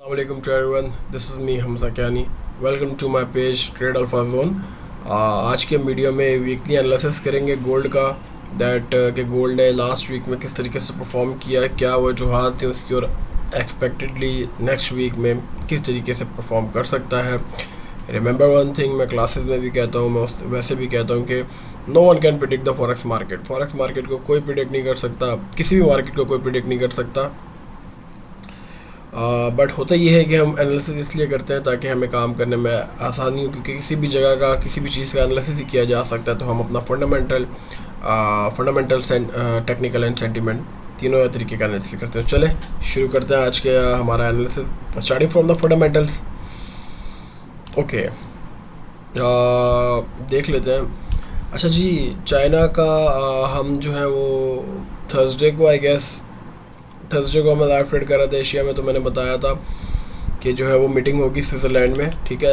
Assalamualaikum to everyone. This is me Hamza Kyani. Welcome to my page Trade Alpha Zone. आज के video में weekly analysis करेंगे gold का that कि gold ने लास्ट वीक में किस तरीके से परफॉर्म किया है, क्या वजूहत थे उसकी, और एक्सपेक्टेडली नेक्स्ट वीक में किस तरीके से परफॉर्म कर सकता है. रिमेंबर वन थिंग, मैं क्लासेस में भी कहता हूँ, मैं वैसे भी कहता हूँ कि no one can predict the forex market. Forex market को कोई प्रिडिक्ट नहीं कर सकता, किसी भी मार्केट को कोई प्रिडिक्ट नहीं कर सकता. बट होता ये है कि हम एनालिसिस इसलिए करते हैं ताकि हमें काम करने में आसानी हो, क्योंकि किसी भी जगह का किसी भी चीज़ का एनालिसिस ही किया जा सकता है. तो हम अपना फंडामेंटल टेक्निकल एंड सेंटिमेंट तीनों तरीके का एनालिसिस करते हैं. चले शुरू करते हैं आज के हमारा analysis starting from the fundamentals. Okay, देख लेते हैं. अच्छा जी, चाइना का हम जो है वो थर्सडे को मैं लाइव ट्रेड कर रहा था एशिया में, तो मैंने बताया था कि जो है वो मीटिंग होगी स्विट्ज़रलैंड में. ठीक है,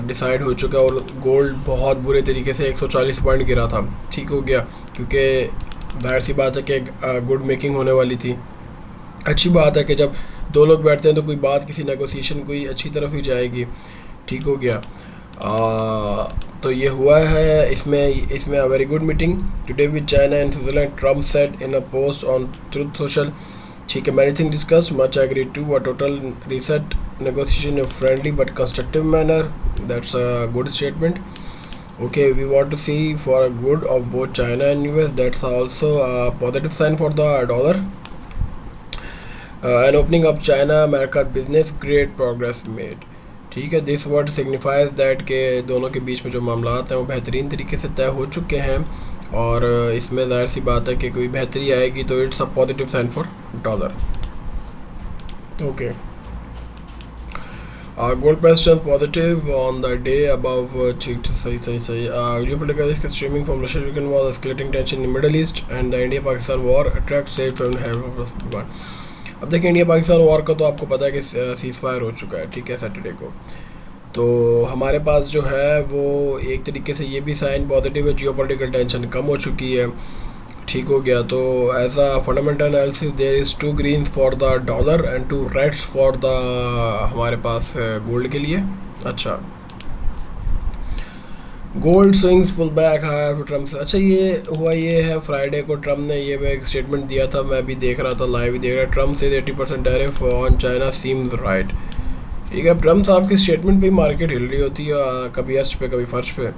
डिसाइड हो चुका है. और गोल्ड बहुत बुरे तरीके से 140 पॉइंट गिरा था. ठीक हो गया, क्योंकि जाहिर सी बात है कि गुड मेकिंग होने वाली थी. अच्छी बात है कि जब दो लोग बैठते हैं तो कोई बात, किसी नेगोशिएशन कोई अच्छी तरफ ही जाएगी. ठीक हो गया. तो ये हुआ है. इसमें a very good meeting today with China and Switzerland. Trump said in a post on Truth Social. ठीक है, many thing discuss much agree to a total reset negotiation in friendly but constructive manner. That's a good statement. Okay, we want to see for a good of both China and US. That's also a positive sign for the dollar. And opening up China America business, great progress made. ठीक है, this word signifies that के दोनों के बीच में जो मामलात हैं वो बेहतरीन तरीके से तय हो चुके हैं. और इसमें जाहिर सी बात है कि कोई बेहतरी आएगी तो it's a positive sign for dollar. Okay, gold price turns positive on the day above. सही. Geopolitical risk stemming from Russia-Ukraine war, escalating tension in the Middle East, and the India-Pakistan war attracts safe and have. अब देखिए, India Pakistan war का तो आपको पता है कि seize fire हो चुका है. ठीक है, सैटरडे को. तो हमारे पास जो है वो एक तरीके से ये भी साइन पॉजिटिव है, जियोपॉलिटिकल टेंशन कम हो चुकी है. ठीक हो गया. तो as a fundamental analysis there is 2 green for the dollar and 2 reds for the हमारे पास गोल्ड के लिए. अच्छा, gold swings pull back higher Trump से. अच्छा, ये है फ्राइडे को ट्रम्प ने ये एक स्टेटमेंट दिया था. मैं भी देख रहा था, लाइव ही देख रहा. ट्रम्प से 80% tariff on China seems right. ठीक है, ट्रम्प साहब की स्टेटमेंट पे ही मार्केट हिल रही होती है, कभी अर्श पे कभी फर्श पे.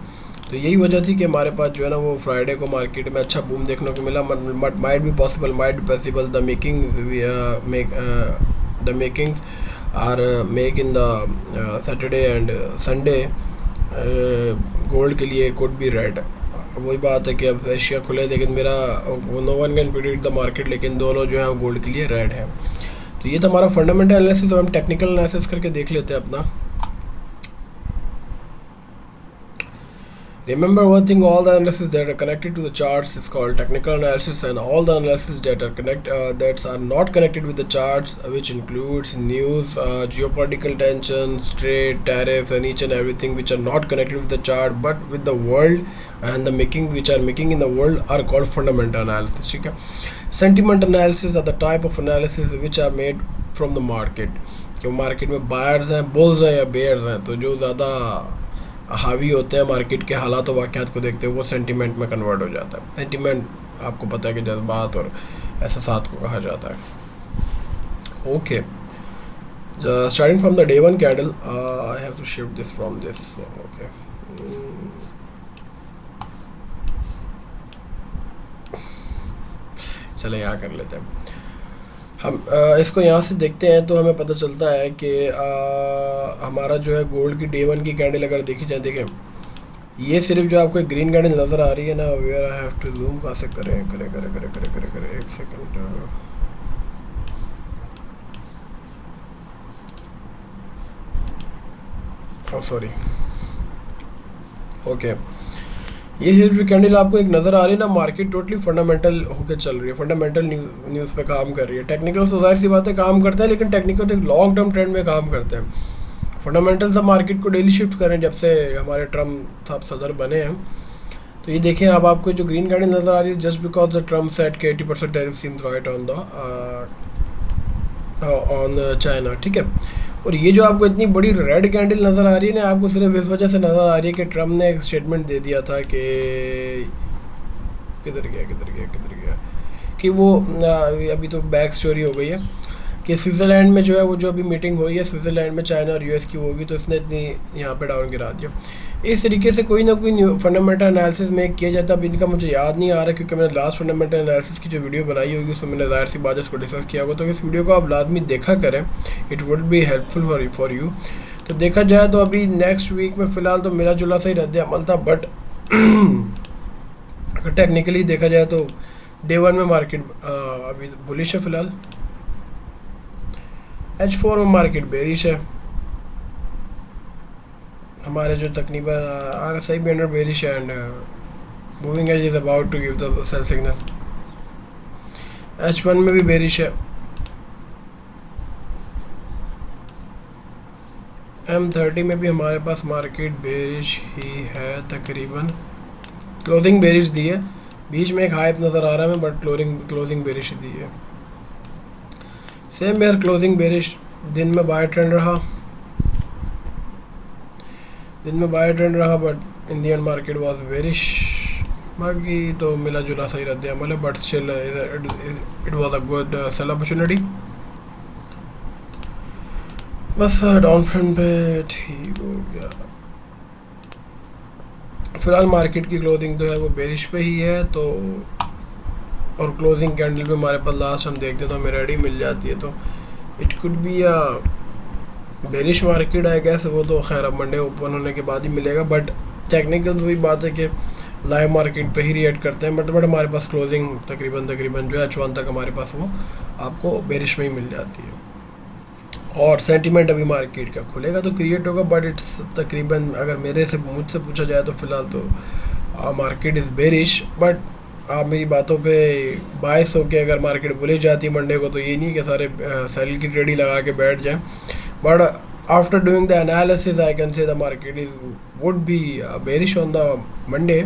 तो यही वजह थी कि हमारे पास जो है ना वो फ्राइडे को मार्केट में अच्छा बूम देखने को मिला. But might be possible the makings are make in the Saturday and Sunday gold के लिए कुड बी रेड. वही बात है कि अब एशिया खुले, लेकिन मेरा no one can predict the market, लेकिन दोनों जो है वो गोल्ड के लिए रेड है. तो ये तो हमारा फंडामेंटल एनालिसिस. हम टेक्निकल एनालिसिस करके देख लेते हैं अपना. Remember one thing, all the analysis that are connected to the charts is called technical analysis, and all the analysis that are not connected with the charts, which includes news, geopolitical tensions, trade, tariffs, and each and everything which are not connected with the chart but with the world and the which are making in the world, are called fundamental analysis. ठीक है. Sentiment analysis are the type of analysis which are made from the market. जो market में buyers हैं, bulls हैं या bears हैं, तो जो ज़्यादा हावी होते हैं मार्केट के हालात और वाक़यात को देखते हुए वो सेंटीमेंट में कन्वर्ट हो जाता है. सेंटीमेंट आपको पता है कि जज्बात और एहसासात को कहा जाता है. Okay, starting from the day one candle, I have to shift this from this. Okay, चले यहाँ कर लेते हैं. हम इसको यहाँ से देखते हैं तो हमें पता चलता है कि हमारा जो है गोल्ड की डे वन की कैंडल अगर देखी जाए, देखें ये सिर्फ जो आपको एक ग्रीन कैंडल नज़र आ रही है ना, where I have to zoom. कहाँ से करें, एक सेकंड. सॉरी. ओके, ये सिर्फ कैंडल आपको एक नज़र आ रही है ना, मार्केट टोटली फंडामेंटल होकर चल रही है, फंडामेंटल न्यूज़ पे काम कर रही है. टेक्निकल तो जाहिर सी बात है काम करता है, लेकिन टेक्निकल तो एक लॉन्ग टर्म ट्रेंड में काम करते हैं. फंडामेंटल तो मार्केट को डेली शिफ्ट करें जब से हमारे ट्रम्प साहब सदर बने हैं. तो ये देखें, अब आपको जो ग्रीन कैंडल नज़र आ रही है, just because the Trump set के 80% tariff seems right on China. ठीक है, और ये जो आपको इतनी बड़ी रेड कैंडल नज़र आ रही है ना, आपको सिर्फ इस वजह से नज़र आ रही है कि ट्रम्प ने एक स्टेटमेंट दे दिया था कि किधर गया कि वो अभी तो बैक स्टोरी हो गई है कि स्विट्ज़रलैंड में जो है वो जो अभी मीटिंग हुई है स्विट्ज़रलैंड में चाइना और यूएस की होगी, तो इसने इतनी यहाँ पे डाउन गिरा दिया। इस तरीके से कोई ना कोई फंडामेंटल एनालिसिस में किया जाता है। अब इनका मुझे याद नहीं आ रहा क्योंकि मैंने लास्ट फंडामेंटल एनालिसिस की जो वीडियो बनाई होगी उसमें मैंने ज़ाहिर सी बात इसको डिस्कस किया होगा, तो इस वीडियो को आप लाजमी देखा करें, it would be helpful for you. तो देखा जाए तो अभी नेक्स्ट वीक में फ़िलहाल तो मिला जुला सा ही रद्द अमल था, बट टेक्निकली देखा जाए तो डे 1 में मार्केट अभी बुलिश है फ़िलहाल। H4 में मार्केट बेरिश है, हमारे जो तकरीबन सही भी अंडर बेरिश है and moving age is about to give the sell signal. H1 में भी बेरिश है, M30 में भी हमारे पास मार्केट बेरिश ही है तकरीबन, क्लोजिंग बेरिश दी है, बीच में एक हाइप नज़र आ रहा है बट क्लोजिंग बेरिश दी है। सेम यार क्लोजिंग बेरिश, दिन में बाय ट्रेंड रहा, but Indian market was bearish. बाकी तो मिला जुला सही रद्द अमल है, but still it was a good sell opportunity. बस डाउन फ्रंट पे ठीक हो गया। फिलहाल मार्केट की क्लोजिंग जो है वो बेरिश पे ही है, तो और क्लोजिंग कैंडल पे हमारे पास लास्ट हम देखते हैं तो हमें रेडी मिल जाती है, तो it could be a bearish market I guess. वो तो खैर अब मंडे ओपन होने के बाद ही मिलेगा, बट टेक्निकल वही बात है कि लाइव मार्केट पे ही रिएक्ट करते हैं, बट हमारे पास क्लोजिंग तकरीबन जो है H1 तक हमारे पास वो आपको बेरिश में ही मिल जाती है। और सेंटीमेंट अभी मार्केट का खुलेगा तो क्रिएट होगा, बट इट्स तकरीबन अगर मुझसे पूछा जाए तो फ़िलहाल तो मार्केट इज़ बेरिश। बट आप मेरी बातों पे बायस हो के अगर मार्केट बुलिश जाती है मंडे को, तो ये नहीं कि सारे सेल की ट्रेड ही लगा के बैठ जाएं, but after doing the analysis I can say the market is would be bearish on the Monday.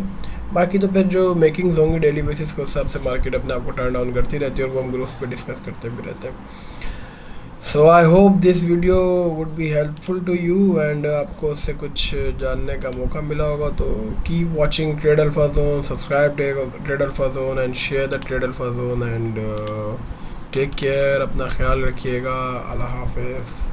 बाकी तो फिर जो मेकिंग्स होंगी डेली बेसिस के हिसाब से मार्केट अपने आप को टर्न डाउन करती रहती है और वो हम ग्रोथ पे डिस्कस करते भी रहते हैं। So I hope this video would be helpful to you and आपको उससे कुछ जानने का मौका मिला होगा, तो keep watching Trade Alpha Zone, subscribe Trade Alpha Zone and share the Trade Alpha Zone and take care, अपना ख्याल रखिएगा, अल्लाह हाफिज़।